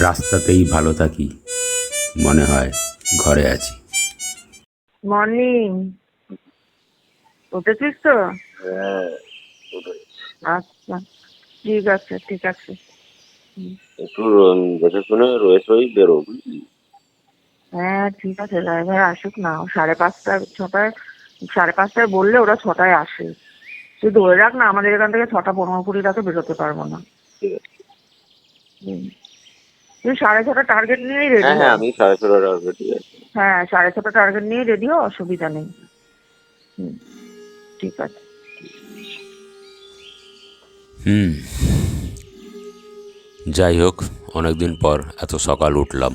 রাস্তাতেই ভালো থাকি, মনে হয় ঘরে আছি। মর্নিং, উঠেছিস তো? হ্যাঁ, আচ্ছা, ঠিক আছে ঠিক আছে। একটু দেখে শুনে রয়ে বেরো, বুঝলি? হ্যাঁ ঠিক আছে, ড্রাইভার আসুক না, 5:30 6টায়, 5:30 বললে ওরা 6টায় আসে। তুই ধরে রাখ না, আমাদের এখান থেকে 6:15 আগে বেরোতে পারবো না। ঠিক আছে। তুই 6:30 টার্গেট নিয়েই রেডি হ্যাঁ হ। হ্যাঁ, আমি 6:30 আসবে, ঠিক আছে। হ্যাঁ 6:30 টার্গেট নিয়েই রেডি হ, অসুবিধা নেই। ঠিক আছে। যাই হোক, অনেকদিন পর এত সকাল উঠলাম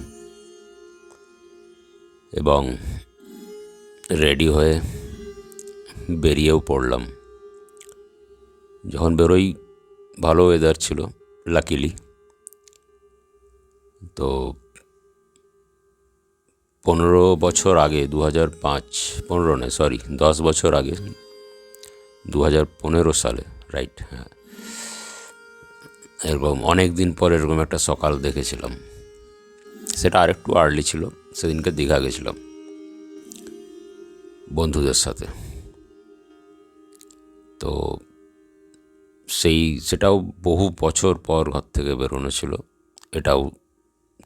এবং রেডি হয়ে বেরিয়েও পড়লাম। যখন বেরোই ভালো ওয়েদার ছিল, লাকিলি। তো 15 বছর আগে, 2005, 15 নয় সরি 10 বছর আগে, 2015 সালে, রাইট, হ্যাঁ, এরকম অনেক দিন পর এরকম একটা সকাল দেখেছিলাম। সেটা আরেকটু আর্লি ছিল। সেদিনকে দীঘা গেছিলাম বন্ধুদের সাথে। তো সেটাও বহু বছর পর ঘর থেকে বেরোনো ছিল। এটাও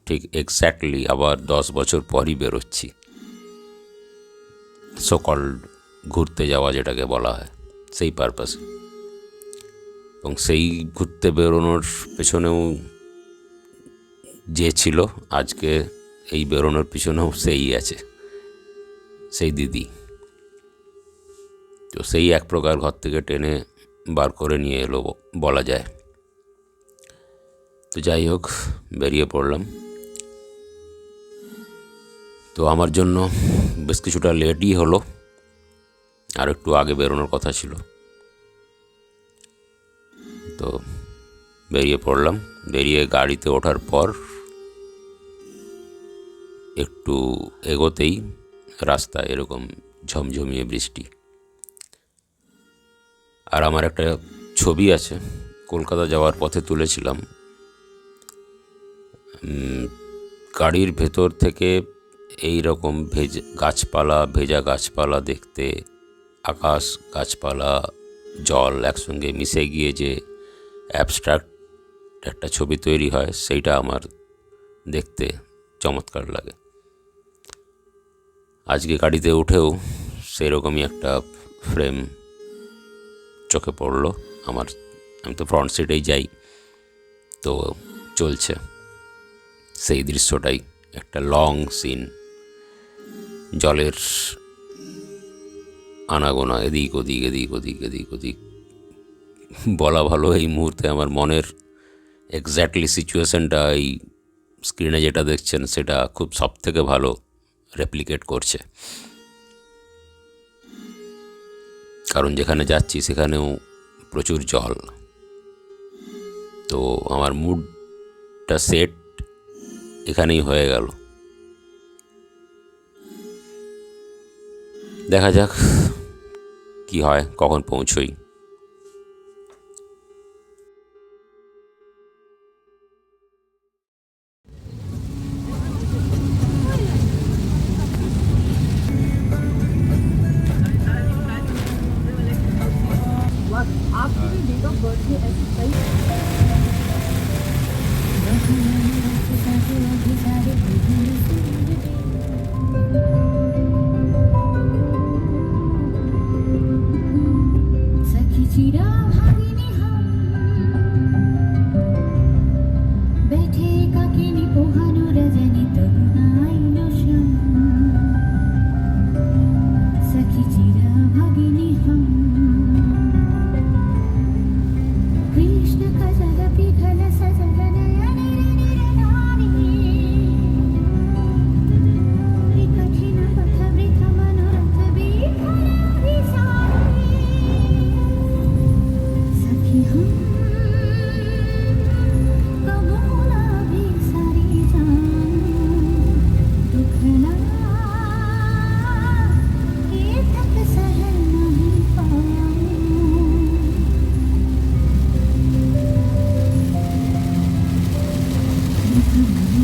ঠিক এক্স্যাক্টলি আবার 10 বছর পরই বেরোচ্ছি, সকল ঘুরতে যাওয়া যেটাকে বলা হয়, সেই পারপাসে। এবং সেই ঘুরতে বেরোনোর পেছনেও যে ছিল, আজকে এই বেরোনোর পিছনেও সেই আছে, সেই দিদি। তো সেই এক প্রকার ঘর থেকে টেনে বার করে নিয়ে এলো বলা যায়। তো যাই হোক, বেরিয়ে পড়লাম। তো আমার জন্য বেশ কিছুটা লেটই হলো, আর একটু আগে বেরোনোর কথা ছিল। তো বেরিয়ে পড়লাম। বেরিয়ে গাড়িতে ওঠার পর একটু এগোতেই রাস্তায় এরকম ঝমঝমিয়ে বৃষ্টি। আর আমার একটা ছবি আছে, কলকাতা যাওয়ার পথে তুলেছিলাম। গাড়ির ভেতর থেকে এই রকম ভেজা গাছপালা দেখতে, আকাশ, গাছপালা, জল একসঙ্গে মিশে গিয়ে যে অ্যাবস্ট্রাক্ট একটা ছবি তৈরি হয়, সেইটা আমার দেখতে চমৎকার লাগে। আজকে গাড়িতে উঠেও সেরকমই একটা ফ্রেম চোখে পড়লো আমার। আমি তো ফ্রন্ট সিটেই যাই, তো চলছে সেই দৃশ্যটাই, একটা লং সিন, জলের আনাগোনা, এদিক ওদিক এদিক ওদিক এদিক ওদিক। বলা ভালো, এই মুহূর্তে আমার মনের এক্স্যাক্টলি সিচুয়েশনটা এই স্ক্রিনে যেটা দেখছেন সেটা খুব সব থেকে ভালো রেপ্লিকেট করছে। কারণ যেখানে যাচ্ছি সেখানেও প্রচুর জল। তো আমার মুডটা সেট এখানেই হয়ে গেল। দেখা যাক কি হয়, কখন পৌঁছই। ফাইনালি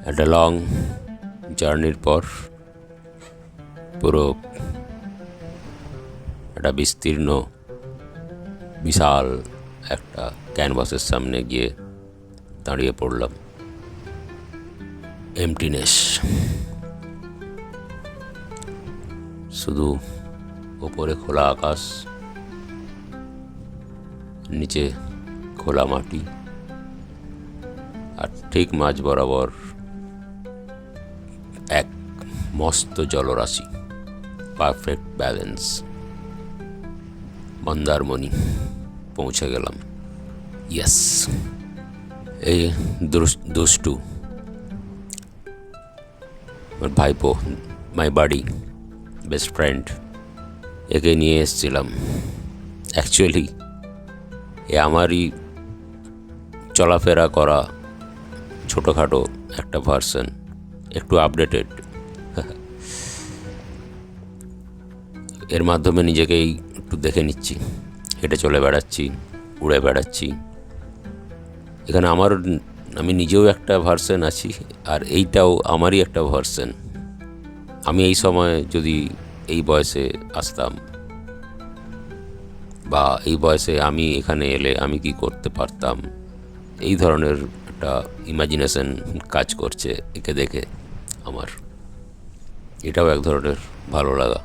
একটা লং জার্নির পর পুরো একটা বিস্তীর্ণ বিশাল একটা ক্যানভাসের সামনে গিয়ে দাঁড়িয়ে পড়লাম। এমটিনেস, শুধু ওপরে খোলা আকাশ, নিচে খোলা মাটি, আর ঠিক মাঝ বরাবর এক মস্ত জলরাশি, পারফেক্ট ব্যালেন্স। মন্দারমণি পৌঁছে গেলাম। ইয়েস, এই দুষ্টু আমার ভাইপো, মাই বাডি, বেস্ট ফ্রেন্ড, একে নিয়ে এসেছিলাম। অ্যাকচুয়ালি এ আমারই চলাফেরা করা ছোটোখাটো একটা ভার্সন, একটু আপডেটেড। এর মাধ্যমে নিজেকেই একটু দেখে নিচ্ছি, হেঁটে চলে বেড়াচ্ছি, উড়ে বেড়াচ্ছি। এখানে আমি নিজেও একটা ভার্সন আছি, আর এইটাও আমারই একটা ভার্সন। আমি এই সময় যদি এই বয়সে আসতাম, বা এই বয়সে আমি এখানে এলে আমি কি করতে পারতাম, এই ধরনের একটা ইমাজিনেশন কাজ করছে একে দেখে আমার। এটাও এক ধরনের ভালো লাগা।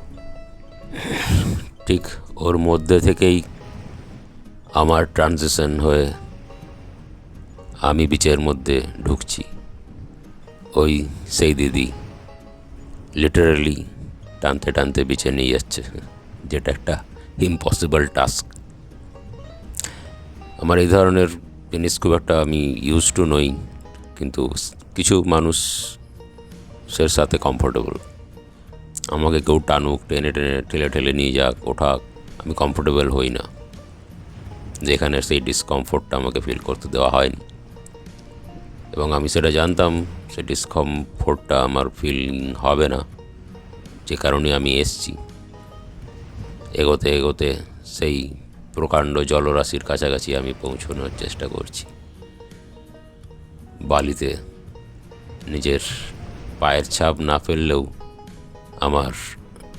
ঠিক ওর মধ্যে থেকেই আমার ট্রানজিশন হয়ে আমি বিচের মধ্যে ঢুকছি। ওই সেই দিদি লিটারালি টানতে টানতে বিচে নিয়ে যাচ্ছে, যেটা একটা ইম্পসিবল টাস্ক। আমার এই ধরনের জিনিস খুব একটা আমি ইউজ টু নই, কিন্তু কিছু মানুষের সাথে কমফোর্টেবল। আমাকে কেউ টানুক, টেনে টেনে ঠেলে ঠেলে নিয়ে যাক, ওঠাক, আমি কমফোর্টেবল হই না। যেখানে সেই ডিসকমফোর্টটা আমাকে ফিল করতে দেওয়া হয়নি, এবং আমি সেটা জানতাম সেই ডিসকমফোর্টটা আমার ফিলিং হবে না, যে কারণে আমি এসছি। এগোতে এগোতে সেই প্রকাণ্ড জলরাশির কাছাকাছি আমি পৌঁছানোর চেষ্টা করছি। বালিতে নিজের পায়ের ছাপ না ফেললেও আমার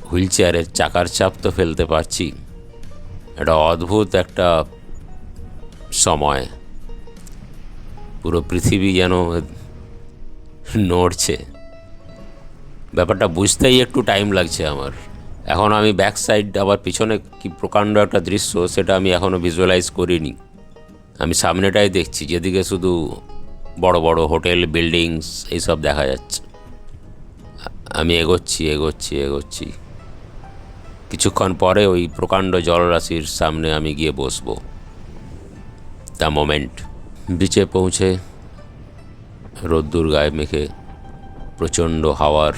হুইল চেয়ারের চাকার ছাপ তো ফেলতে পারছি। একটা অদ্ভুত একটা সময়, পুরো পৃথিবী যেন নড়ছে। ব্যাপারটা বুঝতেই একটু টাইম লাগছে আমার। এখন আমি ব্যাক সাইড, আবার পিছনে কি প্রকাণ্ড একটা দৃশ্য, সেটা আমি এখনও ভিজুয়ালাইজ করিনি। আমি সামনেটাই দেখছি, যেদিকে শুধু বড় বড় হোটেল, বিল্ডিংস এইসব দেখা যাচ্ছে। আমি এগোচ্ছি এগোচ্ছি এগোচ্ছি, কিছুক্ষণ পরে ওই প্রকাণ্ড জলরাশির সামনে আমি গিয়ে বসবো। The moment. বিচে পৌঁছে রোদ্দুর গায়ে মেখে প্রচণ্ড হাওয়ার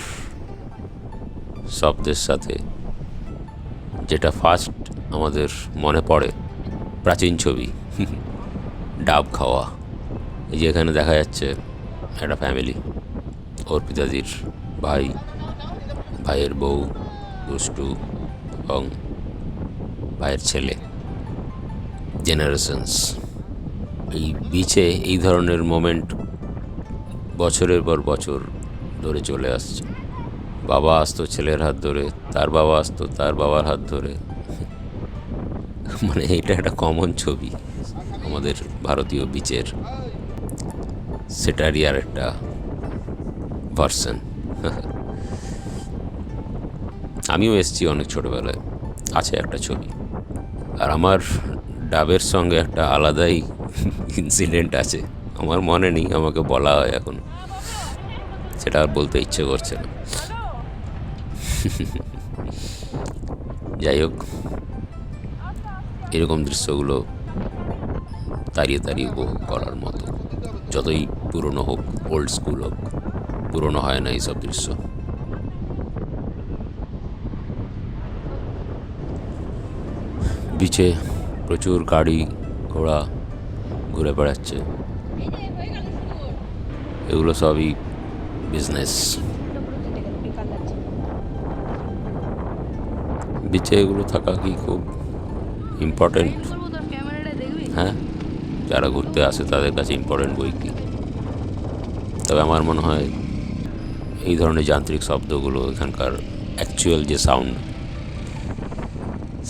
শব্দের সাথে যেটা ফার্স্ট আমাদের মনে পড়ে, প্রাচীন ছবি ডাব খাওয়া। এই যে এখানে দেখা যাচ্ছে একটা ফ্যামিলি, অর্পিতাদির ভাই, ভাইয়ের বউ দুষ্টু, এবং ভাইয়ের ছেলে, জেনারেশনস। এই বিচে এই ধরনের মোমেন্ট বছরের পর বছর ধরে চলে আসছে। বাবা আসতো ছেলের হাত ধরে, তার বাবা আসতো তার বাবার হাত ধরে। মানে এটা একটা কমন ছবি আমাদের ভারতীয় বিচের, সেটারই আর একটা ভার্সন। আমিও এসেছি অনেক ছোটোবেলায়, আছে একটা ছবি। আর আমার ডাবের সঙ্গে একটা আলাদাই ইনসিডেন্ট আছে, আমার মনে নেই, আমাকে বলা হয় এখন, সেটা আর বলতে ইচ্ছে করছে না। যাই হোক, এরকম দৃশ্যগুলো তাড়িয়ে তাড়িয়ে উপভোগ করার মতো। যতই পুরনো হোক, ওল্ড স্কুল হোক, পুরনো হয় না এইসব দৃশ্য। বিচে প্রচুর গাড়ি ঘোড়া ঘুরে বেড়াচ্ছে, এগুলো সবই বিজনেস। বিচে এগুলো থাকা কি খুব ইম্পর্টেন্ট? হ্যাঁ, যারা ঘুরতে আসে তাদের কাছে ইম্পর্টেন্ট বই কি। তবে আমার মনে হয় এই ধরনের যান্ত্রিক শব্দগুলো, এখানকার অ্যাকচুয়াল যে সাউন্ড,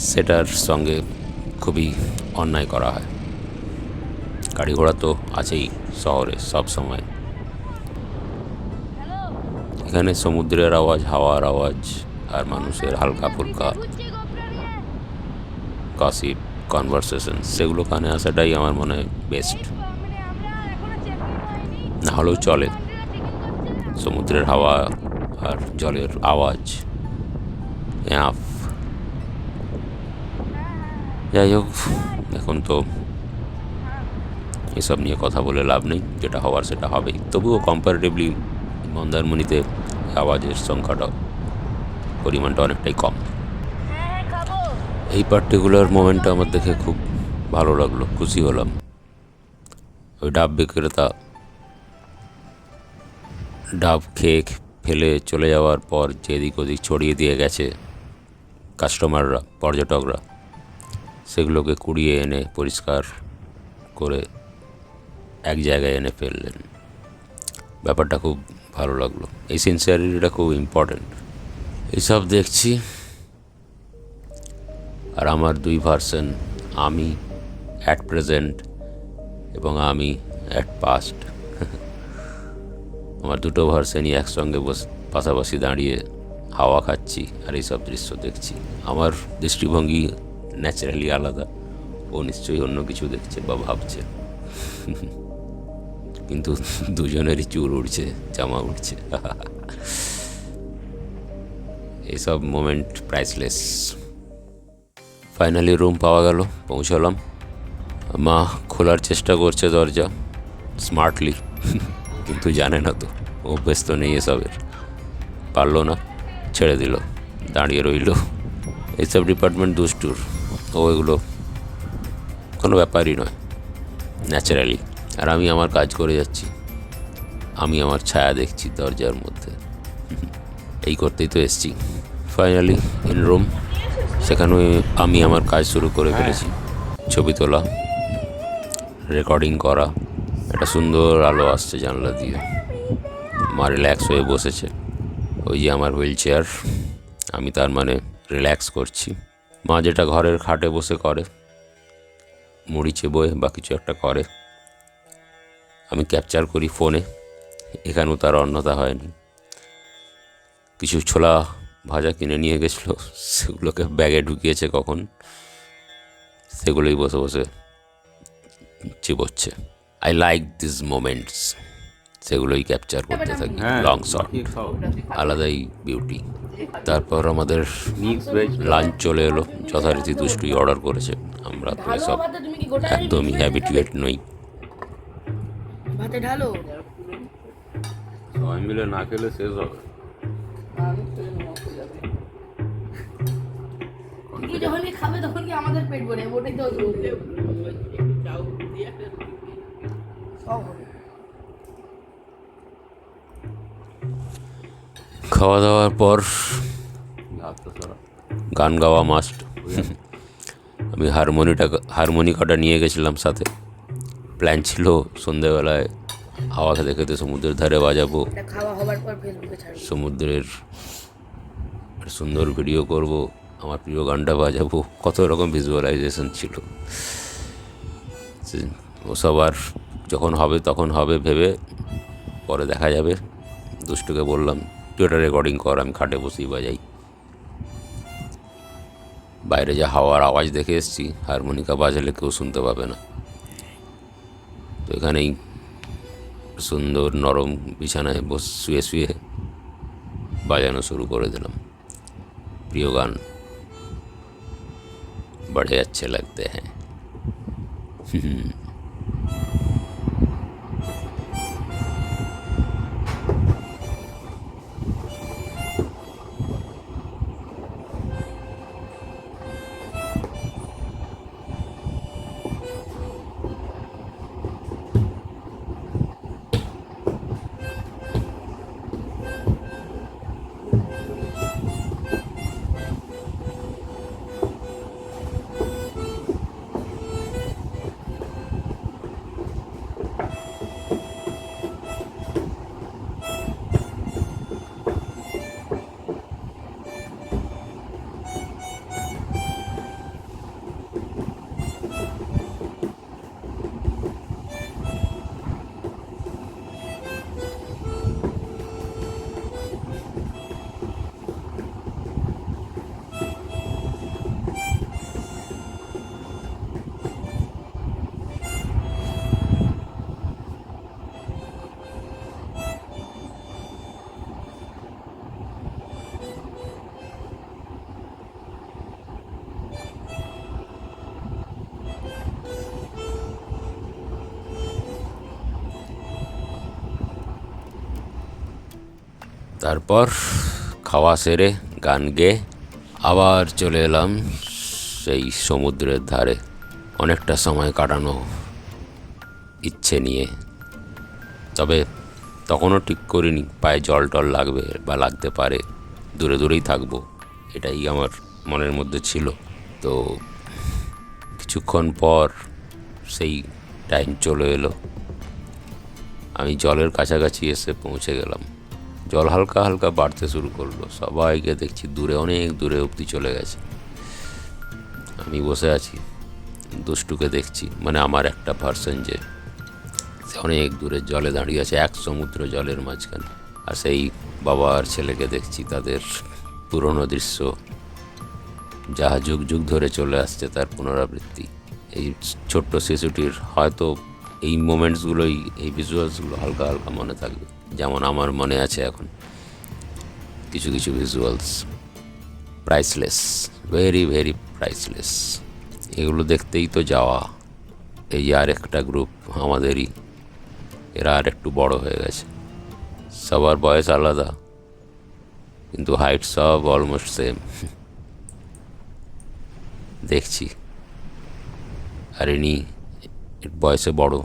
সেটার সঙ্গে খুবই অন্যায় করা হয়। গাড়ি ঘোড়া তো আছেই শহরে সব সময়, এখানে সমুদ্রের আওয়াজ, হাওয়ার আওয়াজ, আর মানুষের হালকা ফুলকা গসিপ, কনভারসেশন, সেগুলো কানে আসাটাই আমার মনে হয় বেস্ট। না হলেও চলে, সমুদ্রের হাওয়া আর জলের আওয়াজ এনাফ। যাই হোক, এখন তো এসব নিয়ে কথা বলে লাভ নেই, যেটা হওয়ার সেটা হবেই। তবুও কম্পারেটিভলি মন্দারমণিতে আওয়াজের সংখ্যাটা, পরিমাণটা অনেকটাই কম। এই পার্টিকুলার মোমেন্টটা আমার দেখে খুব ভালো লাগলো, খুশি হলাম। ওই ডাব বিক্রেতা ডাব খেয়ে ফেলে চলে যাওয়ার পর যে এদিক ওদিক ছড়িয়ে দিয়ে গেছে কাস্টমাররা, পর্যটকরা, সেগুলোকে কুড়িয়ে এনে পরিষ্কার করে এক জায়গায় এনে ফেললেন। ব্যাপারটা খুব ভালো লাগলো। এই সিনসিয়ারিটিটা খুব ইম্পর্ট্যান্ট। এইসব দেখছি, আর আমার দুই ভার্সন, আমি অ্যাট প্রেজেন্ট এবং আমি অ্যাট পাস্ট, আমার দুটো ভার্সনই একসঙ্গে পাশাপাশি দাঁড়িয়ে হাওয়া খাচ্ছি আর এইসব দৃশ্য দেখছি। আমার দৃষ্টিভঙ্গি ন্যাচারালি আলাদা, ও নিশ্চয়ই অন্য কিছু দেখছে বা ভাবছে। কিন্তু দুজনেরই চুল উঠছে, জামা উঠছে। এইসব মোমেন্ট প্রাইসলেস। ফাইনালি রুম পাওয়া গেল, পৌঁছালাম। মা খোলার চেষ্টা করছে দরজা স্মার্টলি, কিন্তু জানে না তো, অভ্যেস তো নেই এসবের। পারলো না, ছেড়ে দিল, দাঁড়িয়ে রইল। এইসব ডিপার্টমেন্ট দুষ্টুর, ও এগুলো কোনো ব্যাপারই নয়, ন্যাচারালি। আর আমি আমার কাজ করে যাচ্ছি, আমি আমার ছায়া দেখছি দরজার মধ্যে। এই করতেই তো এসছি। ফাইনালি ইন রুম, সেখানে আমি আমার কাজ শুরু করে ফেলেছি। ছবি তোলা, রেকর্ডিং করা। একটা সুন্দর আলো আসছে জানলা দিয়ে, মা রিল্যাক্স হয়ে বসেছে। ওই যে আমার হুইল চেয়ার, আমি তার মানে রিল্যাক্স করছি। মা যেটা ঘরের খাটে বসে করে, মুড়ি চেবোয় বা কিছু একটা করে, আমি ক্যাপচার করি ফোনে। এখানেও তার অন্যতা হয়নি। কিছু ছোলা ভাজা কিনে নিয়ে গেছিলো, সেগুলোকে ব্যাগে ঢুকিয়েছে কখন, সেগুলোই বসে বসে চিবোচ্ছে। আই লাইক দিস মোমেন্টস, সেগুলোই ক্যাপচার করতে থাকি, লং শট, আলাদাই বিউটি। তারপর আমাদের লাঞ্চ চলে এলো, যথারীতি দুষ্টুই অর্ডার করেছে। আমরা তো এসব একদমই হ্যাবিটুয়েট নই। ভাতে ঢালো, সবাই মিলে না খেলে শেষ হবে। যখন খাবে তখন কি আমাদের পেট ভরে, ওটাই তো খাওয়া দাওয়ার পর গান গাওয়া মাস্ট। আমি হারমোনিকাটা নিয়ে গেছিলাম সাথে। প্ল্যান ছিল সন্ধেবেলায় হাওয়া খেতে খেতে সমুদ্রের ধারে বাজাবো, খাওয়া হবার পর ফেসবুকে ছাড়বো, সমুদ্রের সুন্দর ভিডিও করব, আমার প্রিয় গানটা বাজাবো। কত রকম ভিজুয়ালাইজেশন ছিল। ওসব আর যখন হবে তখন হবে ভেবে, পরে দেখা যাবে। দুষ্টুকে বললাম, তুই এটা রেকর্ডিং কর, আমি খাটে বসেই বাজাই। বাইরে যা হাওয়ার আওয়াজ দেখে এসেছি, হারমোনিকা বাজালে কেউ শুনতে পাবে না। তো এখানেই সুন্দর নরম বিছানায় শুয়ে শুয়ে বাজানো শুরু করে দিলাম প্রিয় গান, বড়ে अच्छे लगते हैं। তারপর খাওয়া সেরে গান গেয়ে আবার চলে এলাম সেই সমুদ্রের ধারে অনেকটা সময় কাটানো ইচ্ছে নিয়ে। তবে তখনও ঠিক করিনি পায়ে জল টল লাগবে বা লাগতে পারে, দূরে দূরেই থাকবো, এটাই আমার মনের মধ্যে ছিল। তো কিছুক্ষণ পর সেই টাইম চলে এলো, আমি জলের কাছাকাছি এসে পৌঁছে গেলাম। জল হালকা হালকা বাড়তে শুরু করলো, সবাইকে দেখছি দূরে, অনেক দূরে অবধি চলে গেছে। আমি বসে আছি, দুষ্টুকে দেখছি, মানে আমার একটা ভার্সন যে অনেক দূরের জলে দাঁড়িয়ে আছে, এক সমুদ্র জলের মাঝখানে। আর সেই বাবা আর ছেলেকে দেখছি, তাদের পুরনো দৃশ্য যা যুগ যুগ ধরে চলে আসছে তার পুনরাবৃত্তি। এই ছোট্ট শিশুটির হয়তো এই মোমেন্টসগুলোই, এই ভিজুয়ালসগুলো হালকা হালকা মনে থাকবে, যেমন আমার মনে আছে এখন কিছু কিছু visuals. Priceless, very very priceless. এগুলো দেখতেই তো যাওয়া। এই আর একটা গ্রুপ আমাদেরই, এরা আর একটু বড় হয়ে গেছে, সবার বয়স আলাদা কিন্তু হাইট সব অলমোস্ট সেম। দেখছি আর ইনি বয়সে বড়,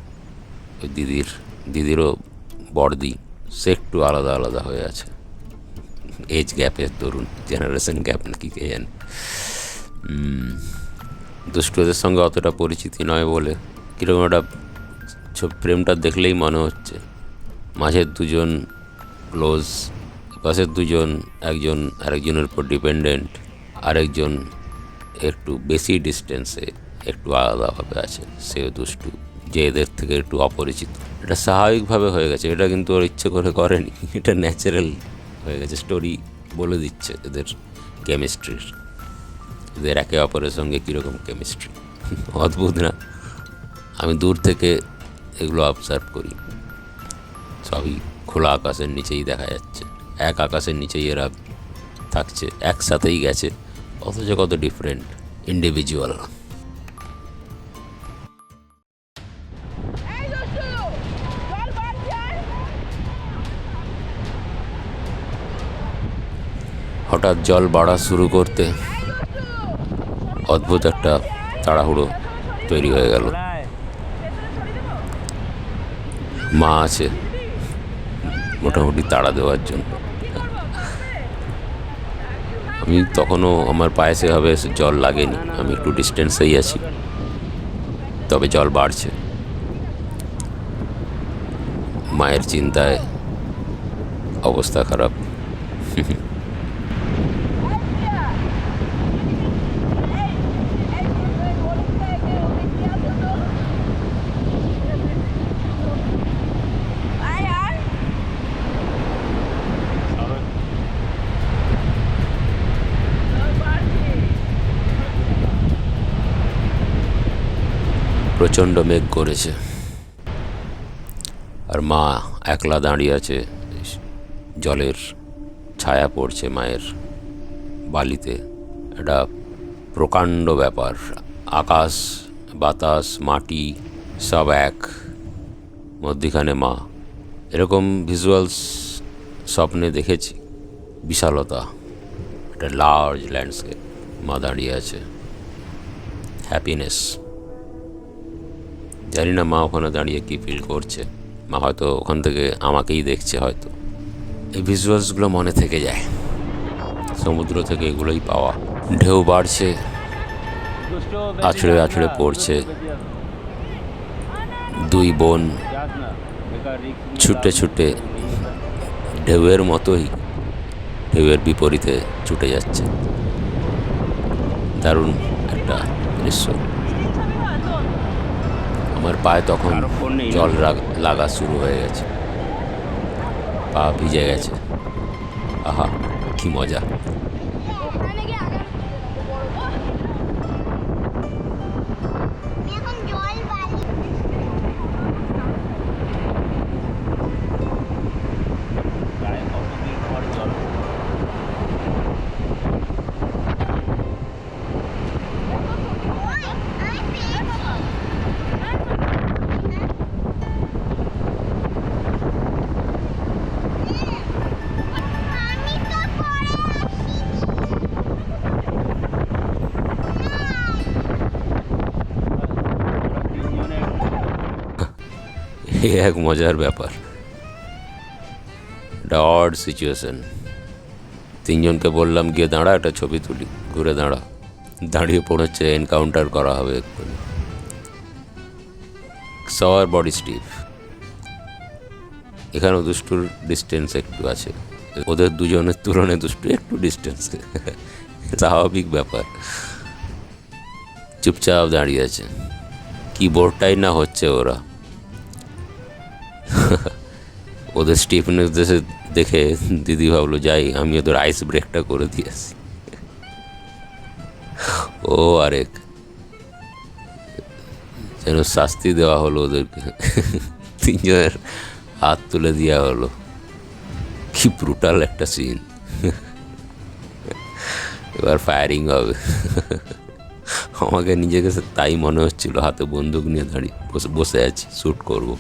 ওই দিদিরও বড়দি, সে একটু আলাদা আলাদা হয়ে আছে। এজ গ্যাপের দরুন, জেনারেশন গ্যাপ নাকি কে জানে। দুষ্টুদের সঙ্গে অতটা পরিচিতি নয় বলে কীরকম একটা প্রেমটা দেখলেই মনে হচ্ছে মাঝের দুজন ক্লোজ, পাশের দুজন, একজন আরেকজনের উপর ডিপেন্ডেন্ট, আরেকজন একটু বেশি ডিস্টেন্সে, একটু আলাদাভাবে আছে, সেও দুষ্টু, যে এদের থেকে একটু অপরিচিত। এটা স্বাভাবিকভাবে হয়ে গেছে, এটা কিন্তু ওর ইচ্ছে করে করেনি, এটা ন্যাচারাল হয়ে গেছে। স্টোরি বলে দিচ্ছে এদের কেমিস্ট্রির, এদের একে অপরের সঙ্গে কীরকম কেমিস্ট্রি। অদ্ভুত না? আমি দূর থেকে এগুলো অবজার্ভ করি, সবই খোলা আকাশের নিচেই দেখা যাচ্ছে, এক আকাশের নিচেই এরা থাকছে, একসাথেই গেছে, অথচ কত ডিফারেন্ট ইন্ডিভিজুয়াল। হঠাৎ জল বাড়া শুরু করতে অদ্ভুত একটা তাড়াহুড়ো তৈরি হয়ে গেল। মা আছে মোটামুটি তাড়া দেওয়ার জন্য। আমি তখনও, আমার পায়ে সেভাবে জল লাগেনি, আমি একটু ডিস্টেন্সেই আছি, তবে জল বাড়ছে। মায়ের চিন্তায় অবস্থা খারাপ। প্রচণ্ড মেঘ করেছে, আর মা একলা দাঁড়িয়ে আছে, জলের ছায়া পড়ছে মায়ের বালিতে। এটা প্রকাণ্ড ব্যাপার, আকাশ বাতাস মাটি সব এক, মধ্যিখানে মা। এরকম ভিজুয়ালস স্বপ্নে দেখেছি, বিশালতা, একটা লার্জ ল্যান্ডস্কেপ, মা দাঁড়িয়ে আছে, হ্যাপিনেস। জানি না মা ওখানে দাঁড়িয়ে কী ফিল করছে, মা হয়তো ওখান থেকে আমাকেই দেখছে হয়তো। এই ভিজুয়ালসগুলো মনে থেকে যায়, সমুদ্র থেকে এগুলোই পাওয়া। ঢেউ বাড়ছে, আছড়ে আছড়ে পড়ছে, দুই বোন ছুটে ছুটে ঢেউয়ের মতোই ঢেউয়ের বিপরীতে ছুটে যাচ্ছে। দারুণ একটা দৃশ্য। আমার পায়ে তখন জল লাগা শুরু হয়ে গেছে, পা ভিজে গেছে। আহা কি মজা! এই এক মজার ব্যাপার, একটা অড সিচুয়েশন। তিনজনকে বললাম গিয়ে দাঁড়া একটা ছবি তুলি, ঘুরে দাঁড়া, দাঁড়িয়ে পড়েছে এনকাউন্টার করা হবে এক্ষুনি। সবার বডি স্টিফ। এখানেও দুষ্টুর ডিস্টেন্স একটু আছে, ওদের দুজনের তুলনায় দুষ্টু একটু ডিস্টেন্স, স্বাভাবিক ব্যাপার। চুপচাপ দাঁড়িয়ে আছে, কিবোর্ডটাই না হচ্ছে ওরা। ওদের স্টিফনেস দেখে দিদি ভাবলো যাই আমি ওদের আইস ব্রেকটা করে দিয়েছি। ও আরেক যেন শাস্তি দেওয়া হলো ওদেরকে, তিনজনের হাত তুলে দেওয়া হলো। কি ব্রুটাল একটা সিন। এবার ফায়ারিং হবে। আমাকে নিজেকে তাই মনে হচ্ছিল, হাতে বন্দুক নিয়ে দাঁড়িয়ে বসে আছি, শ্যুট করব।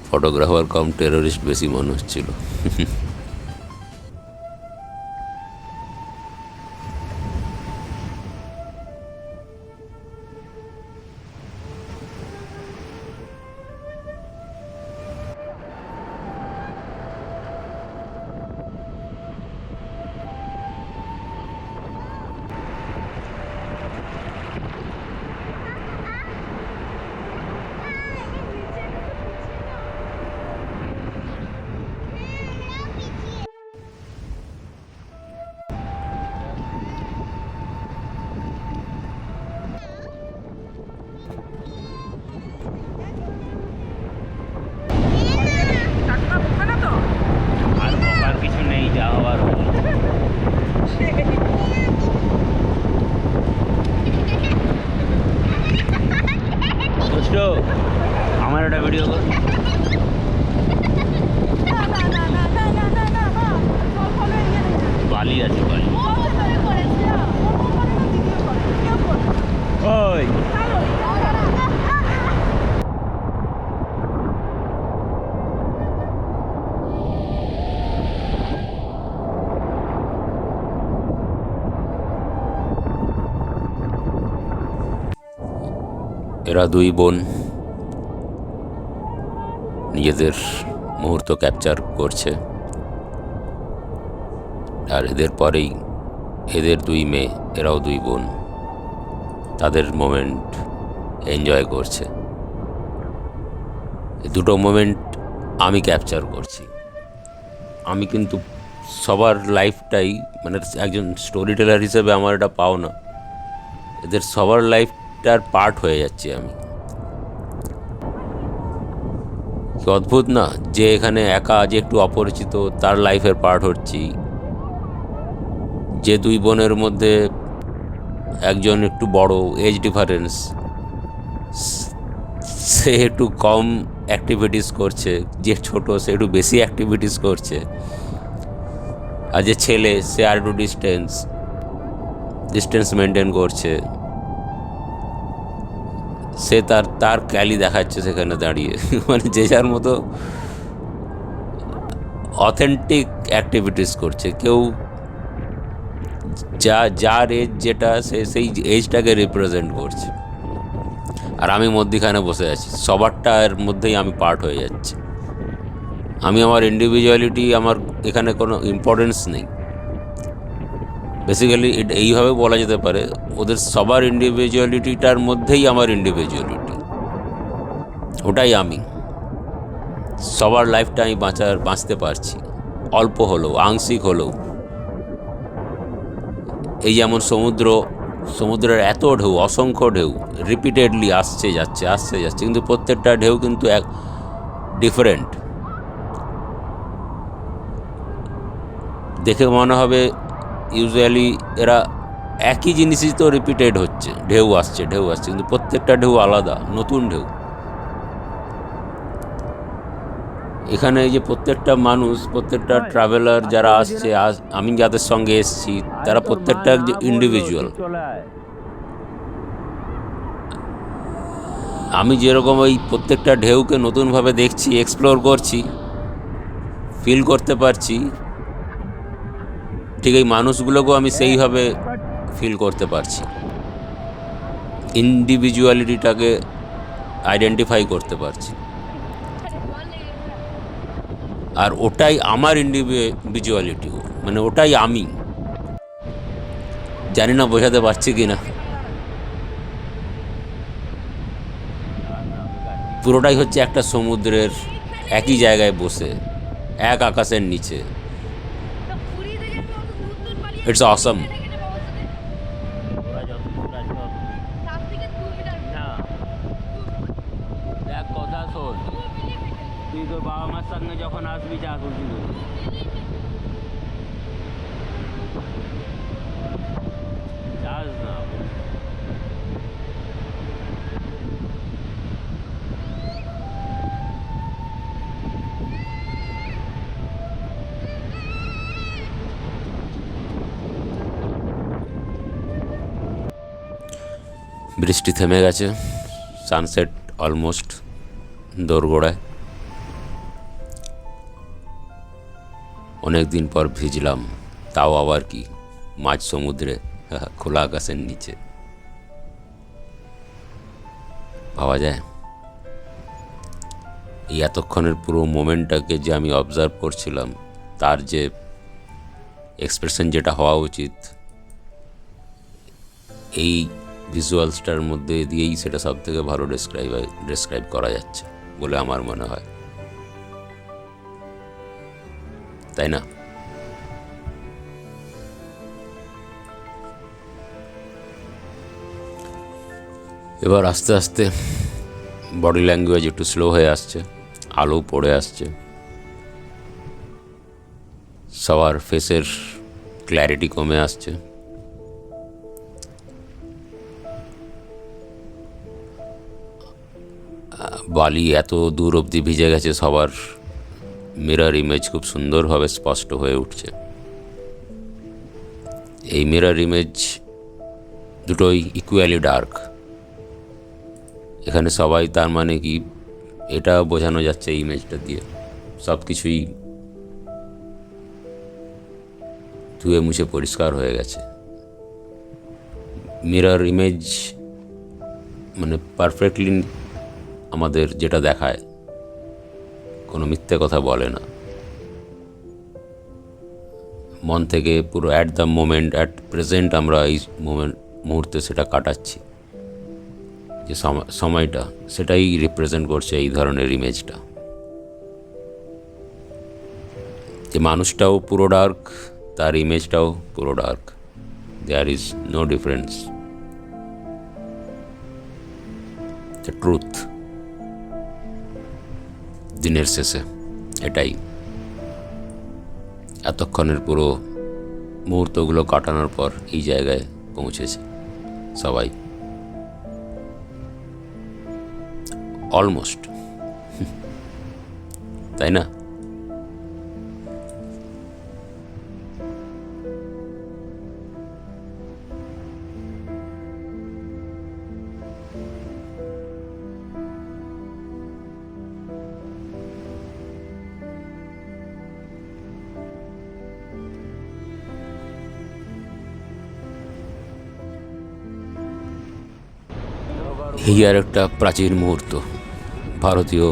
ফটোগ্রাফার কম টেরোরিস্ট বেশি মনে হচ্ছিল। আর বকার কিছু নেই, যা হওয়ার হলো। বুঝছো, আমার একটা ভিডিও কর। বালি আছে, বালি। ওই এরা দুই বোন নিজেদের মুহূর্ত ক্যাপচার করছে, আর এদের পরেই এদের দুই মেয়ে, এরাও দুই বোন, তাদের মোমেন্ট এনজয় করছে। দুটো মোমেন্ট আমি ক্যাপচার করছি। আমি কিন্তু সবার লাইফটাই, মানে একজন স্টোরি টেলার হিসেবে আমার এটা পাওনা, এদের সবার লাইফটার পার্ট হয়ে যাচ্ছি আমি। কি অদ্ভুত না, যে এখানে একা, যে একটু অপরিচিত, তার লাইফের পার্ট হচ্ছি। যে দুই বোনের মধ্যে একজন একটু বড়, এজ ডিফারেন্স, সে একটু কম অ্যাক্টিভিটিস করছে, যে ছোট সে একটু বেশি অ্যাক্টিভিটিস করছে, আর যে ছেলে সে আর একটু ডিস্টেন্স মেনটেন করছে, সে তার ক্যালি দেখাচ্ছে সেখানে দাঁড়িয়ে। মানে যে যার মতো অথেন্টিক অ্যাক্টিভিটিস করছে। কেউ যার এজ যেটা, সে সেই এজটাকে রিপ্রেজেন্ট করছে, আর আমি মধ্যিখানে বসে আছি। সবারটার মধ্যেই আমি পার্ট হয়ে যাচ্ছি। আমি আমার ইন্ডিভিজুয়ালিটি, আমার এখানে কোনো ইম্পর্টেন্স নেই। বেসিক্যালি এইভাবে বলা যেতে পারে, ওদের সবার ইন্ডিভিজুয়ালিটিটার মধ্যেই আমার ইন্ডিভিজুয়ালিটি, ওটাই আমি। সবার লাইফটা আমি বাঁচতে পারছি, অল্প হলেও, আংশিক হলেও। এই যেমন সমুদ্রের এত ঢেউ, অসংখ্য ঢেউ রিপিটেডলি আসছে যাচ্ছে, কিন্তু প্রত্যেকটা ঢেউ কিন্তু এক ডিফারেন্ট। দেখে মনে হবে ইউজুয়ালি এরা একই জিনিসই তো রিপিটেড হচ্ছে, ঢেউ আসছে, কিন্তু প্রত্যেকটা ঢেউ আলাদা, নতুন ঢেউ। এখানে এই যে প্রত্যেকটা মানুষ, প্রত্যেকটা ট্রাভেলার যারা আসছে, আমি যাদের সঙ্গে এসেছি, তারা প্রত্যেকটা ইন্ডিভিজুয়াল। আমি যেরকম ওই প্রত্যেকটা ঢেউকে নতুনভাবে দেখছি, এক্সপ্লোর করছি, ফিল করতে পারছি, ঠিক এই মানুষগুলোকেও আমি সেইভাবে ফিল করতে পারছি। ইন্ডিভিজুয়ালিটিটাকে আইডেন্টিফাই করতে পারছি, আর ওটাই আমার ইন্ডিভিজুয়ালিটি, মানে ওটাই আমি। জানি না বোঝাতে পারছি কি না। পুরোটাই হচ্ছে একটা সমুদ্রের একই জায়গায় বসে এক আকাশের নিচে। ইটস অসম। ওরা যত দূর আছে না, দেখ কথা শোন, তুই তোর বাবা মার সঙ্গে যখন আসবি যা খুশি করবি। যাস না। বৃষ্টি থেমে গেছে, সানসেট অলমোস্ট দোরগোড়ায়। অনেক দিন পর ভিজলাম, তাও আবার কি মাঝ সমুদ্রে, খোলা আকাশের নিচে। ভাবা যায় এই এতক্ষণের পুরো মোমেন্টটাকে যে আমি অবজার্ভ করছিলাম, তার যে এক্সপ্রেশন যেটা হওয়া উচিত, এই ভিজুয়ালসটার মধ্যে দিয়েই সেটা সব থেকে ভালো ডেসক্রাইব করা যাচ্ছে বলে আমার মনে হয়, তাই না? এবার আস্তে আস্তে বডি ল্যাঙ্গুয়েজ একটু স্লো হয়ে আসছে, আলো পড়ে আসছে, সবার ফেসের ক্ল্যারিটি কমে আসছে। বালি এত দূর অবধি ভিজে গেছে, সবার মিরর ইমেজ খুব সুন্দরভাবে স্পষ্ট হয়ে উঠছে। এই মিরর ইমেজ দুটোই ইকুয়ালি ডার্ক। এখানে সবাই, তার মানে কি এটা বোঝানো যাচ্ছে এই ইমেজটা দিয়ে সব কিছুই ধুয়ে মুছে পরিষ্কার হয়ে গেছে। মিরর ইমেজ মানে পারফেক্টলি আমাদের যেটা দেখায়, কোনো মিথ্যে কথা বলে না, মন থেকে পুরো at the moment, at present আমরা এই মুহূর্তে সেটা কাটাচ্ছি, যে সময়টা সেটাই রিপ্রেজেন্ট করছে এই ধরনের ইমেজটা। যে মানুষটাও পুরো ডার্ক, তার ইমেজটাও পুরো dark, there is no difference, the truth. দিনের শেষে এটাই এতক্ষণের পুরো মুহূর্তগুলো কাটানোর পর এই জায়গায় পৌঁছেছে সবাই, অলমোস্ট, তাই না? এই আর একটা প্রাচীন মুহূর্ত, ভারতীয়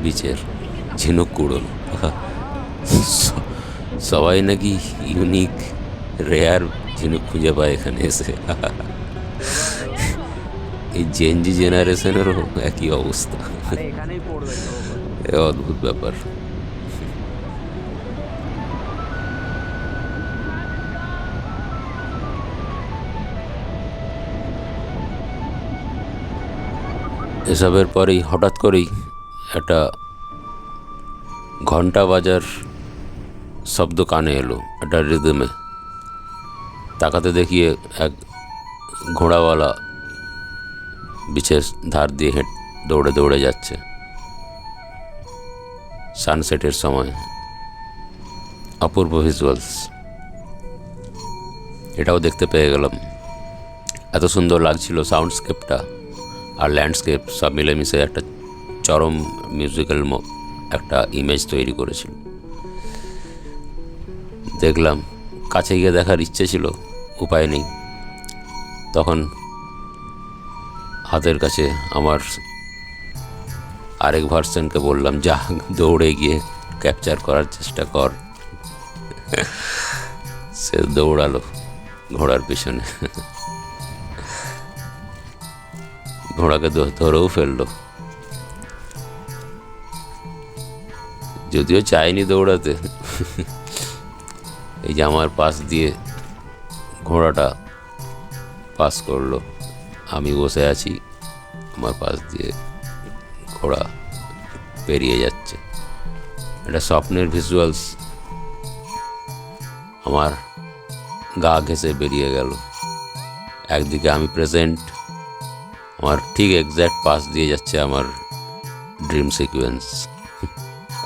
বিচের ঝিনুক কুড়োনো। সবাই নাকি ইউনিক রেয়ার ঝিনুক খুঁজে পায় এখানে এসে। এই জেনজি জেনারেশনেরও একই অবস্থা, এখানেই পড়বে এ অদ্ভুত ব্যাপার। এসবের পরেই হঠাৎ করেই একটা ঘন্টা বাজার শব্দ কানে এলো, একটা রিদমে। তাকাতে দেখিয়ে এক ঘোড়াওয়ালা বিচের ধার দিয়ে দৌড়ে দৌড়ে যাচ্ছে সানসেটের সময়। অপূর্ব ভিজুয়ালস, এটাও দেখতে পেয়ে গেলাম। এত সুন্দর লাগছিল সাউন্ডস্কেপটা আর ল্যান্ডস্কেপ সব মিলেমিশে একটা চরম মিউজিক্যাল একটা ইমেজ তৈরি করেছিল। দেখলাম, কাছে গিয়ে দেখার ইচ্ছে ছিল, উপায় নেই। তখন হাতের কাছে আমার আরেক ভার্সনকে বললাম, যা দৌড়ে গিয়ে ক্যাপচার করার চেষ্টা কর। সে দৌড়ালো ঘোড়ার পিছনে, ঘোড়াকে ধরেও ফেললো, যদিও চাইনি দৌড়াতে। এই যে আমার পাশ দিয়ে ঘোড়াটা পাস করলো, আমি বসে আছি, আমার পাশ দিয়ে ঘোড়া পেরিয়ে যাচ্ছে। এটা স্বপ্নের ভিজুয়ালস আমার গা ঘেঁষে বেরিয়ে গেল। একদিকে আমি প্রেজেন্ট, আমার ঠিক এক্স্যাক্ট পাশ দিয়ে যাচ্ছে আমার ড্রিম সিকোয়েন্স,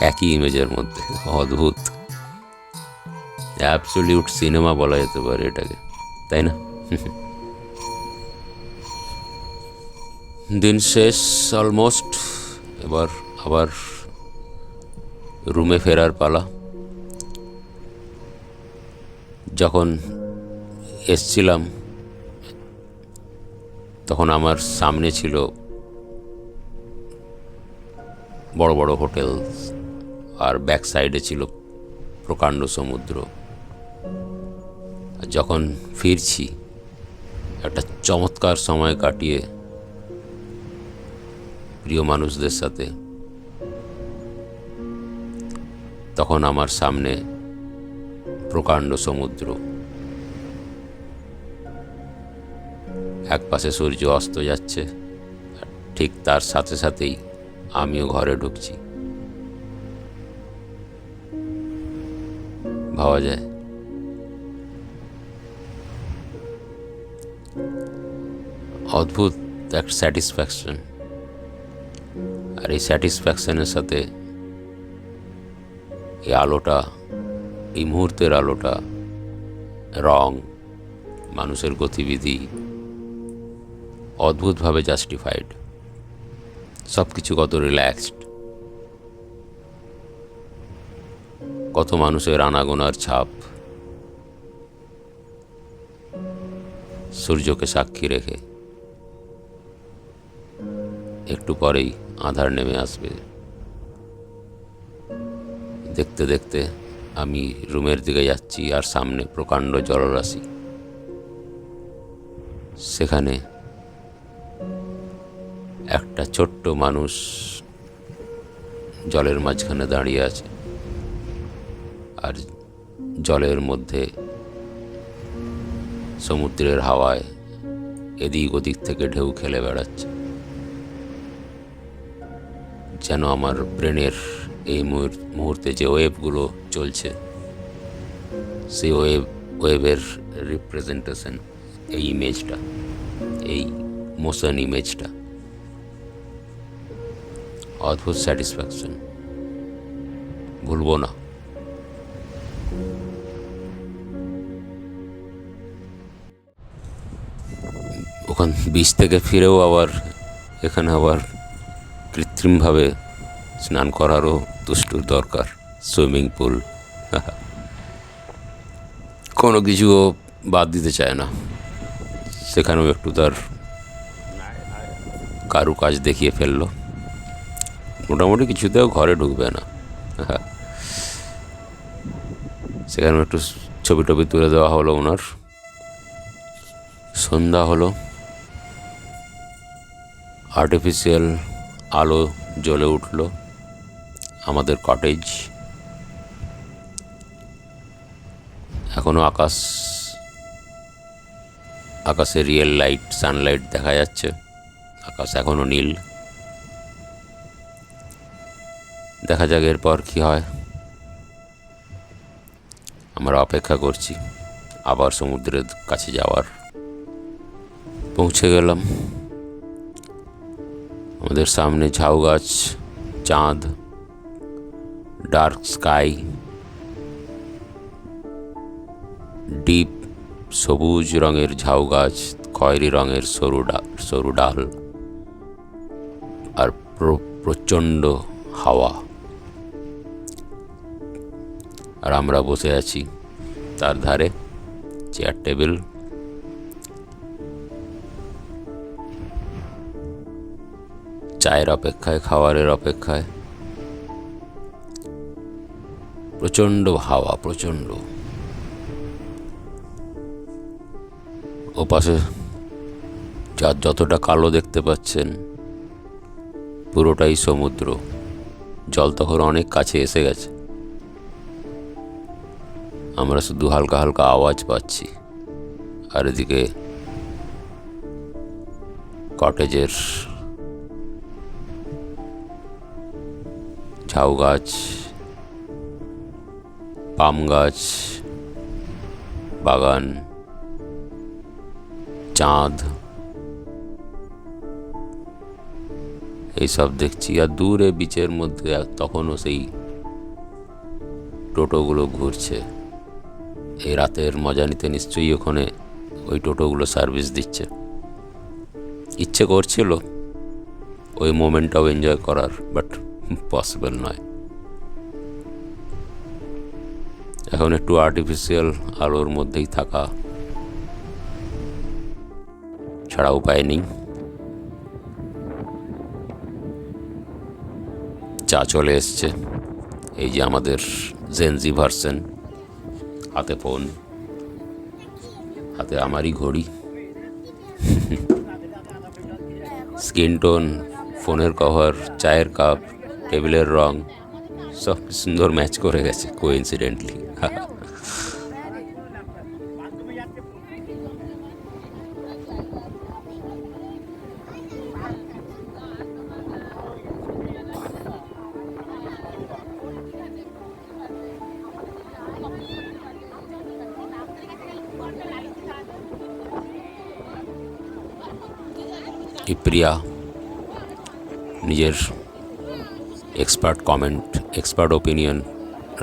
একই ইমেজের মধ্যে। অদ্ভুত, অ্যাবসলিউট সিনেমা বলা যেতে পারে এটাকে, তাই না? দিন শেষ অলমোস্ট, এবার আবার রুমে ফেরার পালা। যখন এসছিলাম তখন আমার সামনে ছিল বড় বড় হোটেল, আর ব্যাক সাইডে ছিল প্রকাণ্ড সমুদ্র। আর যখন ফিরছি একটা চমৎকার সময় কাটিয়ে প্রিয় মানুষদের সাথে, তখন আমার সামনে প্রকাণ্ড সমুদ্র, এক পাশে সূর্য অস্ত যাচ্ছে, আর ঠিক তার সাথে সাথেই আমিও ঘরে ঢুকছি। ভাবা যায়? অদ্ভুত একটা স্যাটিসফ্যাকশন। আর এই স্যাটিসফ্যাকশনের সাথে এই আলোটা, এই মুহূর্তের আলোটা, রং, মানুষের গতিবিধি অদ্ভুতভাবে জাস্টিফাইড। সব কিছু কত রিল্যাক্সড, কত মানুষের আনাগোনার ছাপ, সূর্যকে সাক্ষী রেখে। একটু পরেই আঁধার নেমে আসবে। দেখতে দেখতে আমি রুমের দিকে যাচ্ছি, আর সামনে প্রকাণ্ড জলরাশি। সেখানে একটা ছোট্ট মানুষ জলের মাঝখানে দাঁড়িয়ে আছে, আর জলের মধ্যে সমুদ্রের হাওয়ায় এদিক ওদিক থেকে ঢেউ খেলে বেড়াচ্ছে। যেন আমার ব্রেনের এই মুহূর্তে যে ওয়েভগুলো চলছে, সেই ওয়েভের রিপ্রেজেন্টেশন, এই ইমেজটা, এই মোশন ইমেজটা। অদ্ভুত স্যাটিসফ্যাকশন, ভুলবো না। ওখান বিচ থেকে ফিরেও আবার এখানে আবার কৃত্রিমভাবে স্নান করারও দুষ্টুর দরকার। সুইমিং পুল, কোনো কিছুও বাদ দিতে চায় না। সেখানেও একটু তার কারুকাজ দেখিয়ে ফেললো। মোটামুটি কিছুতেও ঘরে ঢুকবে না। সেখানেও একটু ছবি টবি তুলে দেওয়া হলো ওনার। সন্ধ্যা হলো, আর্টিফিশিয়াল আলো জ্বলে উঠল আমাদের কটেজ। এখনো আকাশে রিয়েল লাইট, সানলাইট দেখা যাচ্ছে। আকাশ এখনো নীল। দেখা যাক এরপর কি হয়। আমরা অপেক্ষা করছি আবার সমুদ্রের কাছে যাওয়ার। পৌঁছে গেলাম। আমাদের সামনে ঝাউ গাছ, চাঁদ, ডার্ক স্কাই, ডিপ সবুজ রঙের ঝাউ গাছ, খয়েরি রঙের সরু ডাল, আর প্রচণ্ড হাওয়া। আর আমরা বসে আছি তার ধারে, চেয়ার টেবিল। চায়ের অপেক্ষায়, খাবারের অপেক্ষায়। প্রচণ্ড হাওয়া, প্রচণ্ড। ওপাশে যতটা কালো দেখতে পাচ্ছেন পুরোটাই সমুদ্র। জল তখন অনেক কাছে এসে গেছে, আমরা শুধু হালকা হালকা আওয়াজ পাচ্ছি। আর এদিকে কটেজের ঝাউ গাছ, পাম গাছ, বাগান, চাঁদ, এইসব দেখছি। আর দূরে বিচের মধ্যে তখনও সেই টোটোগুলো ঘুরছে। এই রাতের মজা নিতে নিশ্চয়ই ওখানে ওই টোটোগুলো সার্ভিস দিচ্ছে। ইচ্ছে করছিল ওই মোমেন্টটাও এনজয় করার, বাট পসিবল নয়। এখন একটু আর্টিফিশিয়াল আলোর মধ্যেই থাকা ছাড়া উপায় নেই। চা চলে এসছে, এই যে আমাদের জেনজি ভার্সন। হাতে ফোন, হাতে আমারই ঘড়ি, স্কিন টোন, ফোনের কভার, চায়ের কাপ, টেবিলের রং সব সুন্দর ম্যাচ করে গেছে কোইন্সিডেন্টলি। প্রিয়া নিজের এক্সপার্ট কমেন্ট, এক্সপার্ট ওপিনিয়ন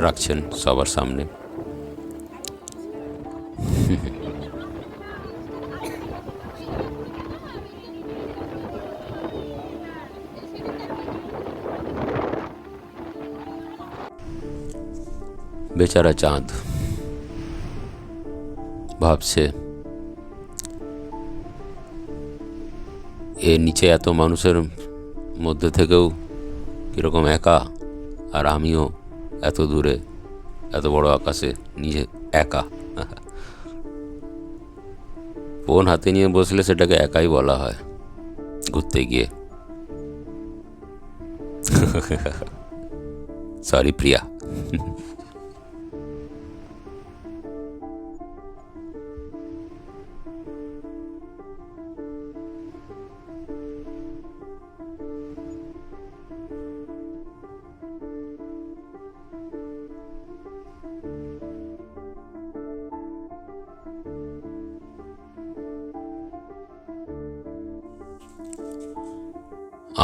রাখছেন সবার সামনে। বেচারা চাঁদ ভাবছে এর নিচে এত মানুষের মধ্যে থেকেও কীরকম একা, আর আমিও এত দূরে, এত বড় আকাশে নিজে একা। ফোন হাতে নিয়ে বসলে সেটাকে একাই বলা হয় ঘুরতে গিয়ে। সরি প্রিয়া।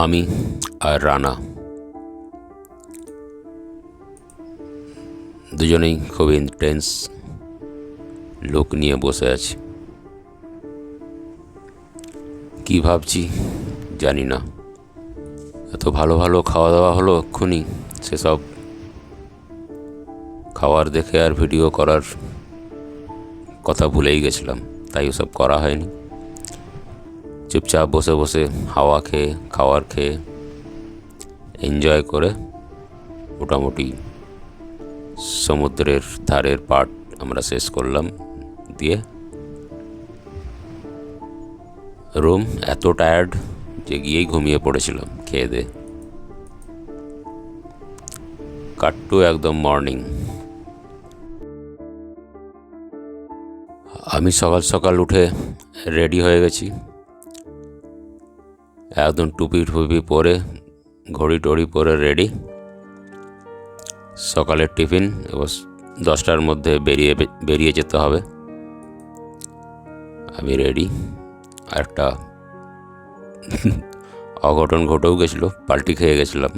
আমি আর রানা দুজনেই খুব ইন্টেন্স লুক নিয়ে বসে আছি। কি ভাবছি জানি না। এত ভালো ভালো খাওয়া দাওয়া হলো এক্ষুনি, সেসব খাওয়ার দেখে আর ভিডিও করার কথা ভুলেই গেছিলাম, তাই ওসব করা হয়নি। চুপচাপ বসে বসে হাওয়া খেয়ে, খাওয়ার খেয়ে এনজয় করে মোটামুটি সমুদ্রের ধারের পার্ট আমরা শেষ করলাম। দিয়ে রুম, এত টায়ার্ড যে গিয়েই ঘুমিয়ে পড়েছিলাম খেয়ে দে। কাট্টু একদম মর্নিং। আমি সকাল সকাল উঠে রেডি হয়ে গেছি, একদম টুপি টুপি পরে, ঘড়ি টড়ি পরে রেডি। সকালের টিফিন এবার 10টার মধ্যে বেরিয়ে যেতে হবে। আমি রেডি। আর একটা অঘটন ঘটেও গেছিলো, পাল্টি খেয়ে গেছিলাম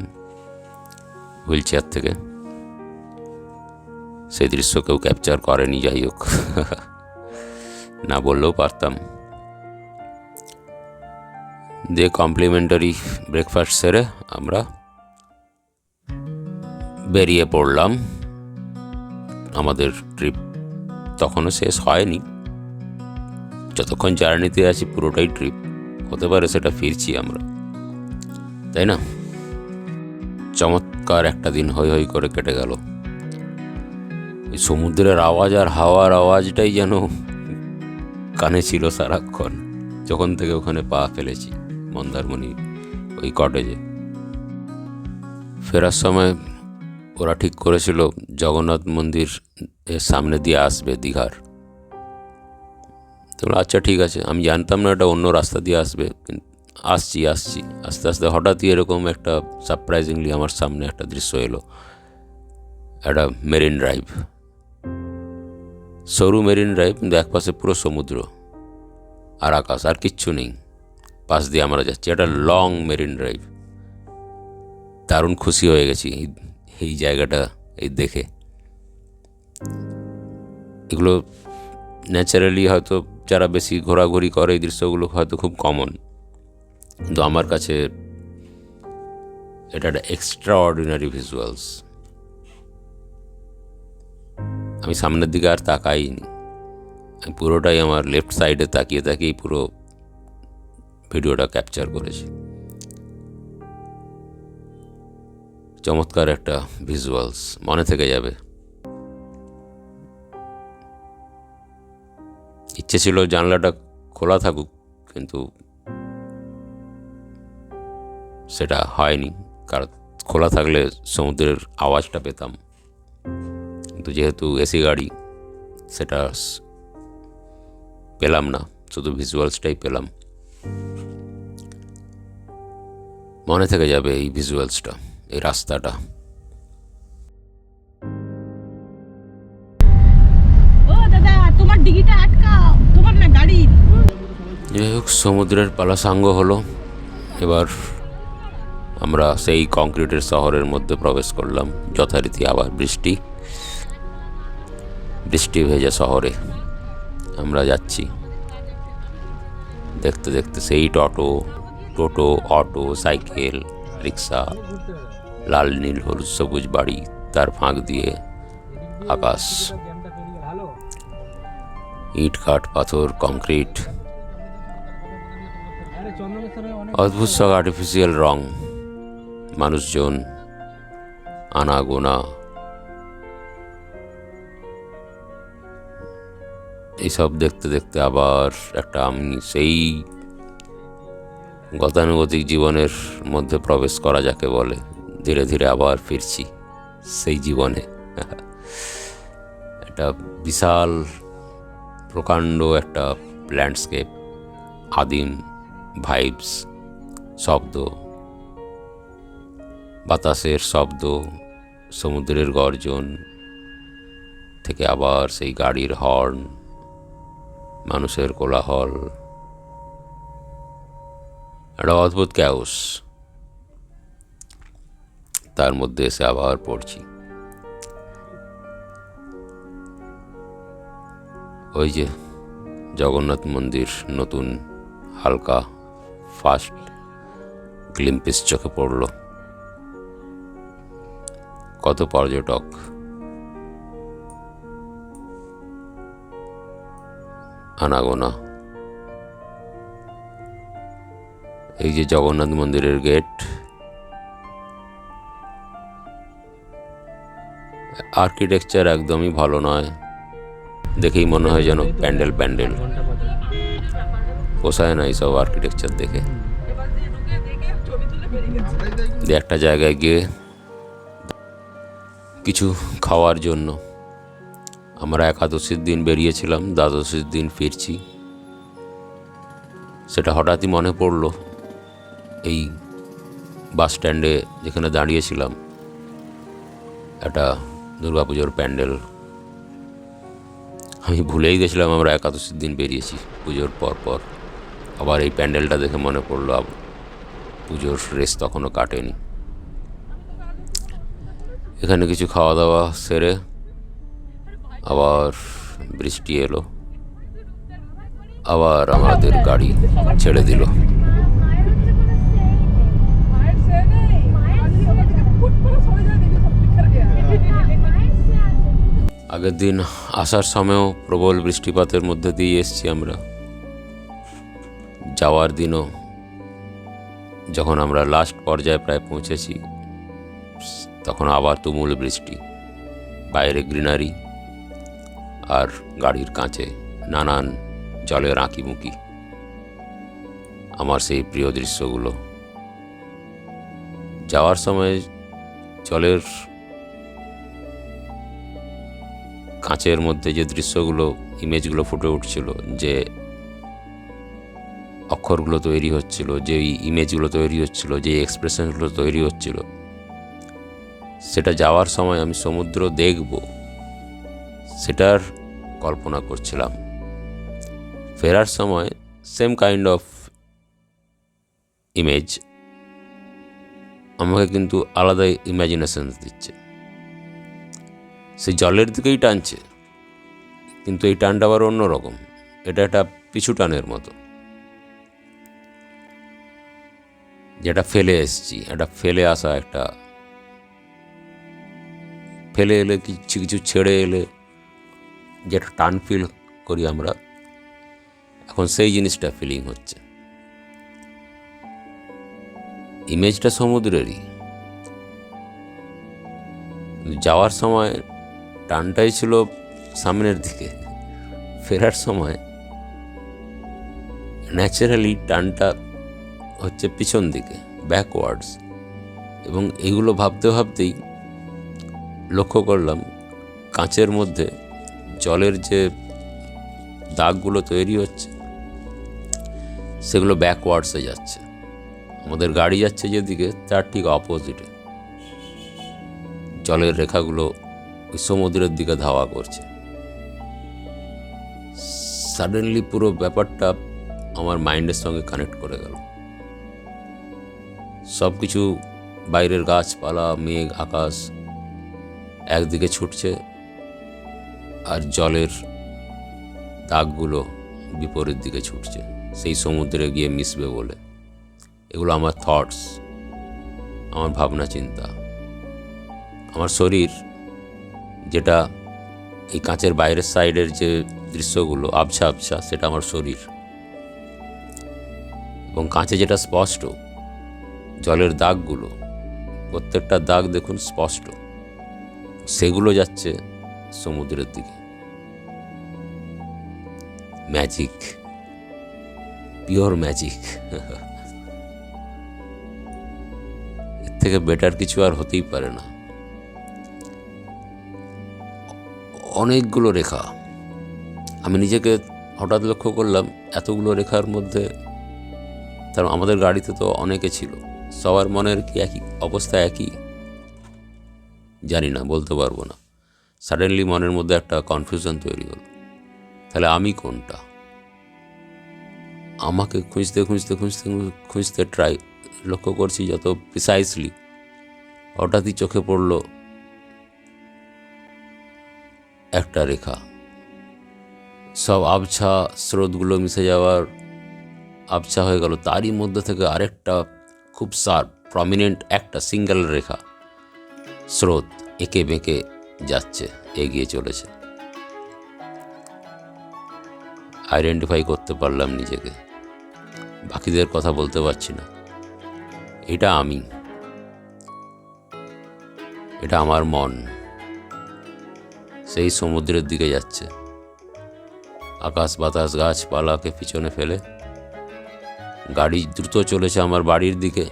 হুইল চেয়ার থেকে। সেই দৃশ্য কেউ ক্যাপচার করেনি, যাই হোক, না বললেও পারতাম। দিয়ে কমপ্লিমেন্টারি ব্রেকফাস্ট সেরে আমরা বেরিয়ে পড়লাম। আমাদের ট্রিপ তখনও শেষ হয়নি, যতক্ষণ জার্নিতে আছি পুরোটাই ট্রিপ, হতে পারে সেটা ফিরছি আমরা। তাই না? চমৎকার একটা দিন হই হই করে কেটে গেল। এই সমুদ্রের আওয়াজ আর হাওয়ার আওয়াজটাই যেন কানে ছিল সারাক্ষণ, যখন থেকে ওখানে পা ফেলেছি মন্দারমণি ওই কটেজে। ফেরার সময় ওরা ঠিক করেছিল জগন্নাথ মন্দির এর সামনে দিয়ে আসবে দীঘার। তো আচ্ছা ঠিক আছে, আমি জানতাম না এটা অন্য রাস্তা দিয়ে আসবে, কিন্তু আসছি আস্তে আস্তে হঠাৎই এরকম একটা সারপ্রাইজিংলি আমার সামনে একটা দৃশ্য এলো। একটা মেরিন ড্রাইভ, সরু মেরিন ড্রাইভ, কিন্তু একপাশে পুরো সমুদ্র আর আকাশ, আর কিচ্ছু নেই, পাশ দিয়ে আমরা যাচ্ছি। একটা লং মেরিন ড্রাইভ। দারুণ খুশি হয়ে গেছি এই জায়গাটা এই দেখে। এগুলো ন্যাচারালি হয়তো যারা বেশি ঘোরাঘুরি করে এই দৃশ্যগুলো হয়তো খুব কমন, কিন্তু আমার কাছে এটা একটা এক্সট্রা অর্ডিনারি ভিজুয়ালস। আমি সামনের দিকে আর তাকাইনি, আমি পুরোটাই আমার লেফট সাইডে তাকিয়ে তাকিয়েই পুরো ভিডিওটা ক্যাপচার করেছি। চমৎকার একটা ভিজুয়ালস, মনে থেকে যাবে। ইচ্ছে ছিল জানলাটা খোলা থাকুক, কিন্তু সেটা হয়নি, কারণ খোলা থাকলে সমুদ্রের আওয়াজটা পেতাম, কিন্তু যেহেতু এসি গাড়ি সেটা পেলাম না, শুধু ভিজুয়ালসটাই পেলাম। মনে থেকে যাবে এই ভিজুয়ালসটা, এই রাস্তাটা। ও দাদা, তোমার ডিগিটা আটকাও, তোমার না গাড়ি। যাই হোক, সমুদ্রের পালাসাঙ্গ হলো। এবার আমরা সেই কংক্রিটের শহরের মধ্যে প্রবেশ করলাম। যথারীতি আবার বৃষ্টি ভেজা শহরে আমরা যাচ্ছি। দেখতে দেখতে সেই টোটো, অটো, সাইকেল, রিক্সা, লাল নীল হলুদ সবুজ বাড়ি, তার ফাঁক দিয়ে আকাশ, ইট কাঠ পাথর কংক্রিট, অদ্ভুত সব আর্টিফিশিয়াল রং, মানুষজন, আনাগোনা, এইসব দেখতে দেখতে আবার একটা আমি সেই গতানুগতিক জীবনের মধ্যে প্রবেশ করা যাকে বলে, ধীরে ধীরে আবার ফিরছি সেই জীবনে। একটা বিশাল প্রকাণ্ড একটা ল্যান্ডস্কেপ, আদিম ভাইবস, শব্দ, বাতাসের শব্দ, সমুদ্রের গর্জন থেকে আবার সেই গাড়ির হর্ন, মানুষের কোলাহল, একটা অদ্ভুত ক্যাওস। তার মধ্যে এসে আবার পড়ছি। ওই যে জগন্নাথ মন্দির নতুন হালকা ফার্স্ট গ্লিম্পিস চোখে পড়ল। কত পর্যটক, আনাগোনা। এই যে জগন্নাথ মন্দিরের গেট, আর্কিটেকচার একদমই ভালো নয়, দেখেই মনে হয় যেন প্যান্ডেল পোষায় না এইসব আর্কিটেকচার দেখে। একটা জায়গায় গিয়ে কিছু খাওয়ার জন্য আমরা একাদশীর দিন বেরিয়েছিলাম, দ্বাদশীর দিন ফিরছি। সেটা হঠাৎই মনে পড়লো, এই বাস স্ট্যান্ডে যেখানে দাঁড়িয়েছিলাম একটা দুর্গাপুজোর প্যান্ডেল। আমি ভুলেই গেছিলাম আমরা একাদশীর দিন বেরিয়েছি পুজোর পর। আবার এই প্যান্ডেলটা দেখে মনে পড়লো পুজোর রেস তখনও কাটেনি। এখানে কিছু খাওয়া দাওয়া সেরে আবার বৃষ্টি এলো, আবার আমাদের গাড়ি ছেড়ে দিল। আগের দিন আসার সময়ও প্রবল বৃষ্টিপাতের মধ্যে দিয়ে এসছি আমরা, যাওয়ার দিনও যখন আমরা লাস্ট পর্যায়ে প্রায় পৌঁছেছি, তখন আবার তুমুল বৃষ্টি, বাইরে গ্রিনারি আর গাড়ির কাঁচে নানান জলের আঁকিমুকি। আমার সেই প্রিয় দৃশ্যগুলো। যাওয়ার সময় জলের কাঁচের মধ্যে যে দৃশ্যগুলো, ইমেজগুলো ফুটে উঠছিল, যে অক্ষরগুলো তৈরি হচ্ছিল, যে ইমেজগুলো তৈরি হচ্ছিল, যে এক্সপ্রেশনগুলো তৈরি হচ্ছিল, সেটা যাওয়ার সময় আমি সমুদ্র দেখব সেটার কল্পনা করছিলাম। ফেরার সময় সেম কাইন্ড অফ ইমেজ আমাকে কিন্তু আলাদা ইমাজিনেশন দিচ্ছে। সেই জলের দিকেই টানছে, কিন্তু এই টানটা আবার অন্যরকম। এটা একটা পিছু টানের মতো, যেটা ফেলে এসছি, একটা ফেলে আসা, একটা ফেলে এলে কিছু কিছু ছেড়ে এলে যেটা টান ফিল করি আমরা, এখন সেই জিনিসটা ফিলিং হচ্ছে। ইমেজটা সমুদ্রেরই, যাওয়ার সময় টানটাই ছিল সামনের দিকে, ফেরার সময় ন্যাচারালি টানটা হচ্ছে পিছন দিকে, ব্যাকওয়ার্ডস। এবং এগুলো ভাবতে ভাবতেই লক্ষ্য করলাম কাঁচের মধ্যে জলের যে দাগগুলো তৈরি হচ্ছে সেগুলো ব্যাকওয়ার্ডসে যাচ্ছে। আমাদের গাড়ি যাচ্ছে যেদিকে তার ঠিক অপোজিটে জলের রেখাগুলো ওই সমুদ্রের দিকে ধাওয়া করছে। সাডেনলি পুরো ব্যাপারটা আমার মাইন্ডের সঙ্গে কানেক্ট করে গেল। সব কিছু, বাইরের গাছপালা, মেঘ, আকাশ একদিকে ছুটছে, আর জলের দাগগুলো বিপরীত দিকে ছুটছে, সেই সমুদ্রে গিয়ে মিশবে বলে। এগুলো আমার থটস, আমার ভাবনা চিন্তা। আমার শরীর, যেটা এই কাঁচের বাইরের সাইডের যে দৃশ্যগুলো আবছা আবছা, সেটা আমার শরীর। এবং কাঁচে যেটা স্পষ্ট, জলের দাগগুলো, প্রত্যেকটা দাগ দেখুন স্পষ্ট, সেগুলো যাচ্ছে সমুদ্রের দিকে। Magic, pure magic. এর থেকে বেটার কিছু আর হতেই পারে না। অনেকগুলো রেখা, আমি নিজেকে হঠাৎ লক্ষ্য করলাম এতগুলো রেখার মধ্যে, তার আমাদের গাড়িতে তো অনেকে ছিল, সবার মনের কি একই অবস্থা? একই? জানি না, বলতে পারবো না। সাডেনলি মনের মধ্যে একটা কনফিউশন তৈরি হলো, তাহলে আমি কোনটা? আমাকে খুঁজতে খুঁজতে খুঁজতে খুঁজতে লক্ষ্য করছি যত প্রিসাইসলি, হঠাৎই চোখে পড়লো একটা রেখা। সব আবছা স্রোতগুলো মিশে যাওয়ার আবছা হয়ে গেল, তারই মধ্যে থেকে আরেকটা খুব শার্প প্রমিনেন্ট একটা সিঙ্গেল রেখা, স্রোত এঁকে বেঁকে যাচ্ছে, এগিয়ে চলেছে। আইডেন্টিফাই করতে পারলাম নিজেকে, বাকিদের কথা বলতে পারছি না। এটা আমি, এটা আমার মন সেই সমুদ্রের দিকে যাচ্ছে। আকাশ বাতাস গাছপালাকে পিছনে ফেলে গাড়ি দ্রুত চলেছে আমার বাড়ির দিকে,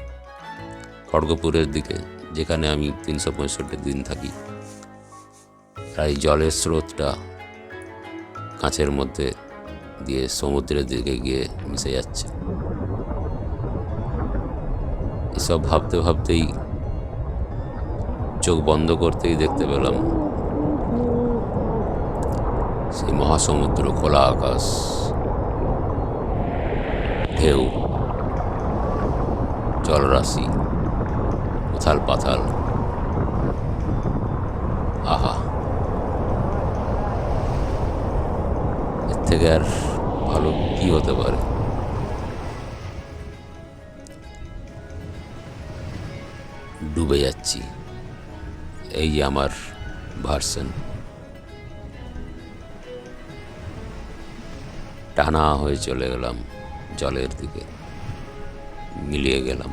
খড়গপুরের দিকে, যেখানে আমি 365 দিন থাকি। তাই জলের স্রোতটা কাঁচের মধ্যে দিয়ে সমুদ্রের দিকে গিয়ে মিশে যাচ্ছে। এসব ভাবতে ভাবতেই চোখ বন্ধ করতেই দেখতে পেলাম সেই মহাসমুদ্র, খোলা আকাশ, ঢেউ, জলরাশি, উথাল পাথাল। আহা, এর থেকে আর ভালো কি হতে পারে? ডুবে যাচ্ছি, এই যে আমার ভার্সন। টানা হয়ে চলে গেলাম জলের দিকে, মিলিয়ে গেলাম।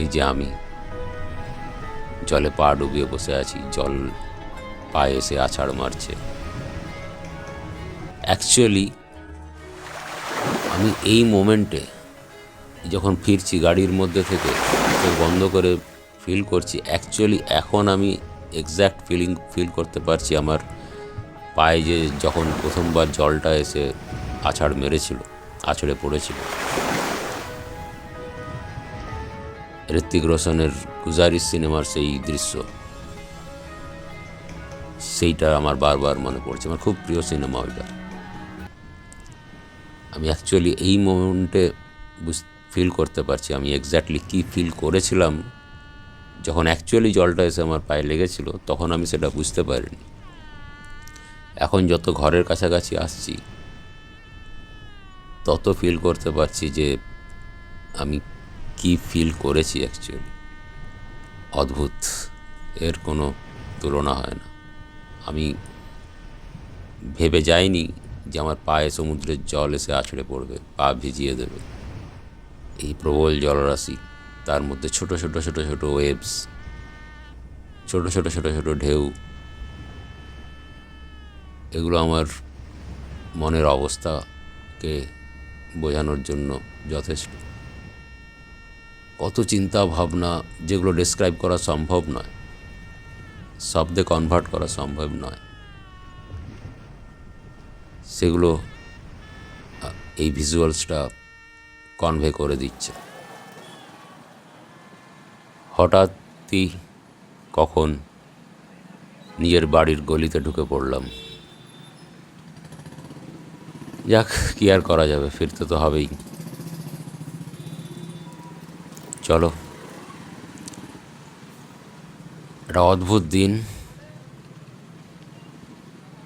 এই যে আমি জলে পা ডুবিয়ে বসে আছি, জল পায়ে এসে আছাড় মারছে। অ্যাকচুয়ালি আমি এই মোমেন্টে যখন ফিরছি গাড়ির মধ্যে থেকে চোখ বন্ধ করে ফিল করছি, অ্যাকচুয়ালি এখন আমি এক্স্যাক্ট ফিল করতে পারছি আমার পায়ে যে যখন প্রথমবার জলটা এসে আছাড় মেরেছিল, আছড়ে পড়েছিল। ঋত্বিক রোশনের গুজারিশ সিনেমার সেই দৃশ্য, সেইটা আমার বারবার মনে পড়ছে। আমার খুব প্রিয় সিনেমা ওইটা। আমি অ্যাকচুয়ালি এই মোমেন্টে ফিল করতে পারছি আমি এক্স্যাক্টলি কী ফিল করেছিলাম যখন অ্যাকচুয়ালি জলটা এসে আমার পায়ে লেগেছিল। তখন আমি সেটা বুঝতে পারিনি। এখন যত ঘরের কাছাকাছি আসছি তত ফিল করতে পারছি যে আমি কি ফিল করেছি অ্যাকচুয়ালি। অদ্ভুত, এর কোনো তুলনা হয় না। আমি ভেবে যাইনি যে আমার পায়ে সমুদ্রের জল এসে আছড়ে পড়বে, পা ভিজিয়ে দেবে। এই প্রবল জলরাশি, তার মধ্যে ছোট ছোট ছোট ছোট ওয়েভস, ছোট ছোট ছোট ছোট ঢেউ, এগুলো আমার মনের অবস্থাকে বোঝানোর জন্য যথেষ্ট। কত চিন্তা ভাবনা যেগুলো ডেসক্রাইব করা সম্ভব নয়, শব্দে কনভার্ট করা সম্ভব নয়, সেগুলো এই ভিজুয়ালসটা কনভে করে দিচ্ছে। হঠাৎই কখন নিজের বাড়ির গলিতে ঢুকে পড়লাম। যাক, কি আর করা যাবে, ফিরতে তো হবেই। চলো, একটা অদ্ভুত দিন,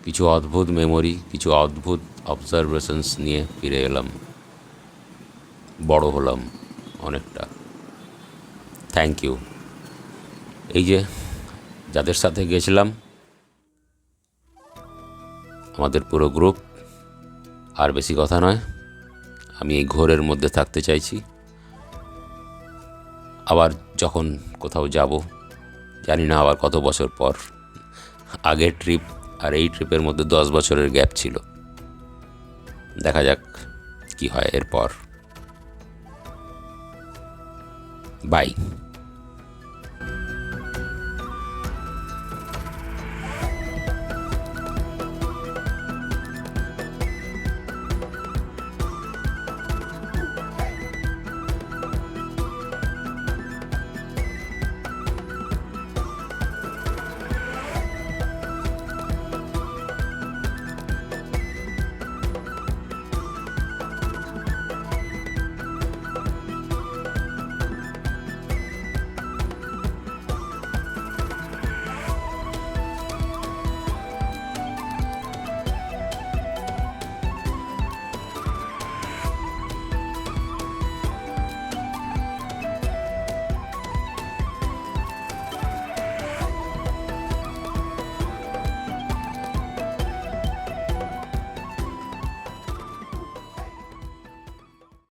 কিছু অদ্ভুত মেমোরি, কিছু অদ্ভুত অবজারভেশনস নিয়ে ফিরে এলাম। বড় হলাম অনেকটা। Thank you. এই যে যাদের সাথে গেছিলাম, আমাদের পুরো গ্রুপ। আর বেশি কথা নয়, আমি এই ঘোরের মধ্যে থাকতে চাইছি। আবার যখন কোথাও যাব, জানি না আবার কত বছর পর। আগের ট্রিপ আর এই ট্রিপের মধ্যে 10 বছরের গ্যাপ ছিল। দেখা যাক কি হয় এরপর। বাই।